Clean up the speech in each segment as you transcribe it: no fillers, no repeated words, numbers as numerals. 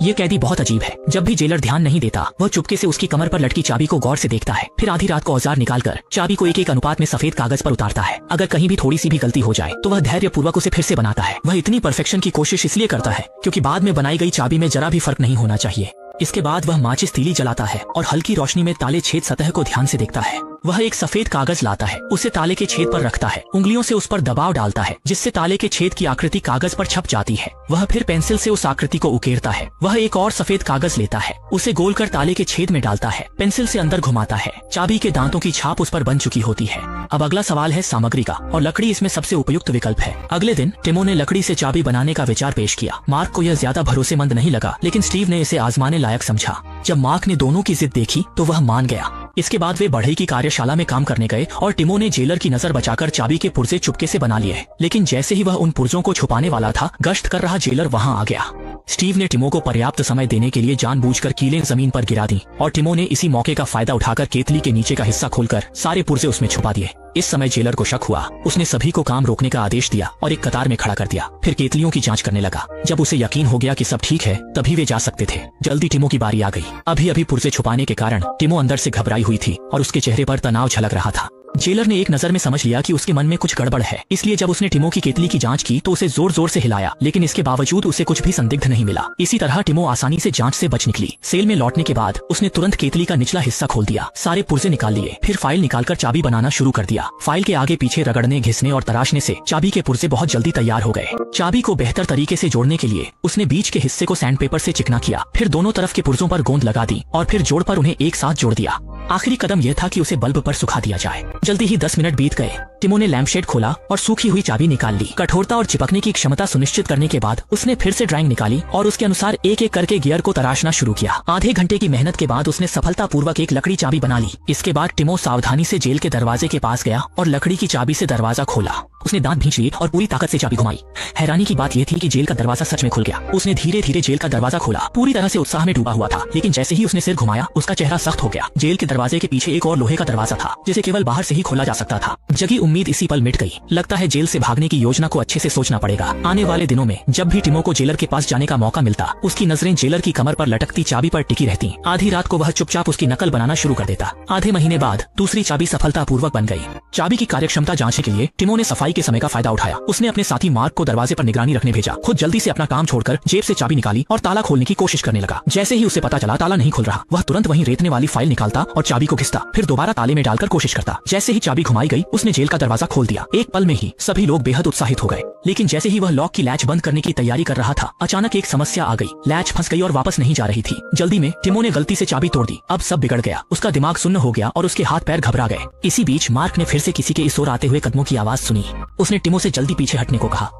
ये कैदी बहुत अजीब है। जब भी जेलर ध्यान नहीं देता, वह चुपके से उसकी कमर पर लटकी चाबी को गौर से देखता है। फिर आधी रात को औजार निकालकर चाबी को एक एक अनुपात में सफेद कागज पर उतारता है। अगर कहीं भी थोड़ी सी भी गलती हो जाए तो वह धैर्य पूर्वक उसे फिर से बनाता है। वह इतनी परफेक्शन की कोशिश इसलिए करता है क्योंकि बाद में बनाई गई चाबी में जरा भी फर्क नहीं होना चाहिए। इसके बाद वह माचिस तीली जलाता है और हल्की रोशनी में ताले छेद सतह को ध्यान से देखता है। वह एक सफेद कागज लाता है, उसे ताले के छेद पर रखता है, उंगलियों से उस पर दबाव डालता है जिससे ताले के छेद की आकृति कागज पर छप जाती है। वह फिर पेंसिल से उस आकृति को उकेरता है। वह एक और सफेद कागज लेता है, उसे गोल कर ताले के छेद में डालता है, पेंसिल से अंदर घुमाता है। चाबी के दांतों की छाप उस पर बन चुकी होती है। अब अगला सवाल है सामग्री का, और लकड़ी इसमें सबसे उपयुक्त विकल्प है। अगले दिन टिमो ने लकड़ी से चाबी बनाने का विचार पेश किया। मार्क को यह ज्यादा भरोसेमंद नहीं लगा, लेकिन स्टीव ने इसे आजमाने लायक समझा। जब मार्क ने दोनों की जिद देखी तो वह मान गया। इसके बाद वे बढ़ई की कार्यशाला में काम करने गए और टिमो ने जेलर की नजर बचाकर चाबी के पुर्जे चुपके से बना लिए। लेकिन जैसे ही वह उन पुर्जों को छुपाने वाला था, गश्त कर रहा जेलर वहां आ गया। स्टीव ने टिमो को पर्याप्त समय देने के लिए जानबूझकर कीलें जमीन पर गिरा दी और टिमो ने इसी मौके का फायदा उठाकर केतली के नीचे का हिस्सा खोलकर सारे पुर्जे उसमें छुपा दिए। इस समय जेलर को शक हुआ। उसने सभी को काम रोकने का आदेश दिया और एक कतार में खड़ा कर दिया। फिर केतलियों की जांच करने लगा। जब उसे यकीन हो गया कि सब ठीक है, तभी वे जा सकते थे। जल्दी टिमो की बारी आ गई। अभी अभी पुर्जे छुपाने के कारण टिमो अंदर से घबराई हुई थी और उसके चेहरे पर तनाव झलक रहा था। जेलर ने एक नजर में समझ लिया कि उसके मन में कुछ गड़बड़ है, इसलिए जब उसने टिमो की केतली की जांच की तो उसे जोर जोर से हिलाया, लेकिन इसके बावजूद उसे कुछ भी संदिग्ध नहीं मिला। इसी तरह टिमो आसानी से जांच से बच निकली। सेल में लौटने के बाद उसने तुरंत केतली का निचला हिस्सा खोल दिया, सारे पुर्जे निकाल लिए, फिर फाइल निकालकर चाबी बनाना शुरू कर दिया। फाइल के आगे पीछे रगड़ने, घिसने और तराशने से चाबी के पुर्जे बहुत जल्दी तैयार हो गए। चाबी को बेहतर तरीके से जोड़ने के लिए उसने बीच के हिस्से को सैंडपेपर से चिकना किया, फिर दोनों तरफ के पुर्जों पर गोंद लगा दी और फिर जोड़ पर उन्हें एक साथ जोड़ दिया। आखिरी कदम यह था कि उसे बल्ब पर सुखा दिया जाए। जल्दी ही 10 मिनट बीत गए। टिमो ने लैंपशेड खोला और सूखी हुई चाबी निकाल ली। कठोरता और चिपकने की क्षमता सुनिश्चित करने के बाद उसने फिर से ड्राइंग निकाली और उसके अनुसार एक एक करके गियर को तराशना शुरू किया। आधे घंटे की मेहनत के बाद उसने सफलतापूर्वक एक लकड़ी चाबी बना ली। इसके बाद टिमो सावधानी से जेल के दरवाजे के पास गया और लकड़ी की चाबी से दरवाजा खोला। उसने दांत भींच लिए और पूरी ताकत से चाबी घुमाई। हैरानी की बात यह थी कि जेल का दरवाजा सच में खुल गया। उसने धीरे धीरे जेल का दरवाजा खोला। पूरी तरह से उत्साह में डूबा हुआ था, लेकिन जैसे ही उसने सिर घुमाया उसका चेहरा सख्त हो गया। जेल के दरवाजे के पीछे एक और लोहे का दरवाजा था जिसे केवल बाहर से ही खोला जा सकता था। जगी उम्मीद इसी पल मिट गई। लगता है जेल से भागने की योजना को अच्छे से सोचना पड़ेगा। आने वाले दिनों में जब भी टिमो को जेलर के पास जाने का मौका मिलता, उसकी नजरें जेलर की कमर पर लटकती चाबी पर टिकी रहती। आधी रात को वह चुपचाप उसकी नकल बनाना शुरू कर देता। आधे महीने बाद दूसरी चाबी सफलतापूर्वक बन गई। चाबी की कार्यक्षमता जांचने के लिए टिमो ने सफाई के समय का फायदा उठाया। उसने अपने साथी मार्क को दरवाजे पर निगरानी रखने भेजा। खुद जल्दी से अपना काम छोड़कर जेब से चाबी निकाली और ताला खोलने की कोशिश करने लगा। जैसे ही उसे पता चला ताला नहीं खुल रहा, वह तुरंत वहीं रेतने वाली फाइल निकालता और चाबी को घिसता, फिर दोबारा ताले में डालकर कोशिश करता। जैसे ही चाबी घुमाई गई, उसने जेल का दरवाजा खोल दिया। एक पल में ही सभी लोग बेहद उत्साहित हो गए। लेकिन जैसे ही वह लॉक की लैच बंद करने की तैयारी कर रहा था, अचानक एक समस्या आ गई। लैच फंस गई और वापस नहीं जा रही थी। जल्दी में टिमो ने गलती से चाबी तोड़ दी। अब सब बिगड़ गया। उसका दिमाग सुन्न हो गया और उसके हाथ पैर घबरा गए। इसी बीच मार्क ने फिर से किसी के इस ओर आते हुए कदमों की आवाज सुनी। उसने टिमो से जल्दी पीछे हटने को कहा।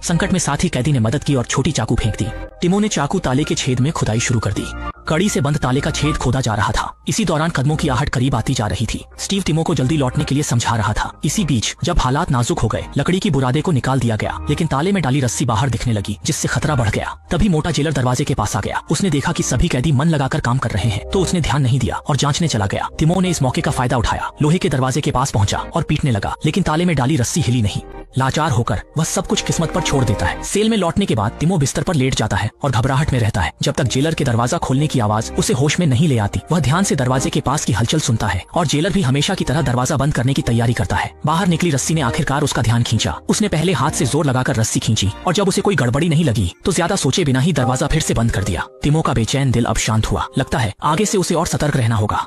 संकट में साथी कैदी ने मदद की और छोटी चाकू फेंक दी। टिमो ने चाकू ताले के छेद में खुदाई शुरू कर दी। कड़ी से बंद ताले का छेद खोदा जा रहा था। इसी दौरान कदमों की आहट करीब आती जा रही थी। स्टीव टिमो को जल्दी लौटने के लिए समझा रहा था। इसी बीच जब हालात नाजुक हो गए, लकड़ी की बुरादे को निकाल दिया गया, लेकिन ताले में डाली रस्सी बाहर दिखने लगी, जिससे खतरा बढ़ गया। तभी मोटा जेलर दरवाजे के पास आ गया। उसने देखा कि सभी कैदी मन लगाकर काम कर रहे हैं, तो उसने ध्यान नहीं दिया और जांचने चला गया। टिमो ने इस मौके का फायदा उठाया, लोहे के दरवाजे के पास पहुंचा और पीटने लगा, लेकिन ताले में डाली रस्सी हिली नहीं। लाचार होकर वह सब कुछ किस्मत पर छोड़ देता है। सेल में लौटने के बाद टिमो बिस्तर पर लेट जाता है और घबराहट में रहता है जब तक जेलर के दरवाजा खोलने की आवाज उसे होश में नहीं ले आती। वह ध्यान से दरवाजे के पास की हलचल सुनता है और जेलर भी हमेशा की तरह दरवाजा बंद करने की तैयारी करता है। बाहर निकली रस्सी ने आखिरकार उसका ध्यान खींचा। उसने पहले हाथ से जोर लगाकर रस्सी खींची और जब उसे कोई गड़बड़ी नहीं लगी तो ज्यादा सोचे बिना ही दरवाजा फिर से बंद कर दिया। टिमो का बेचैन दिल अब शांत हुआ। लगता है आगे से उसे और सतर्क रहना होगा।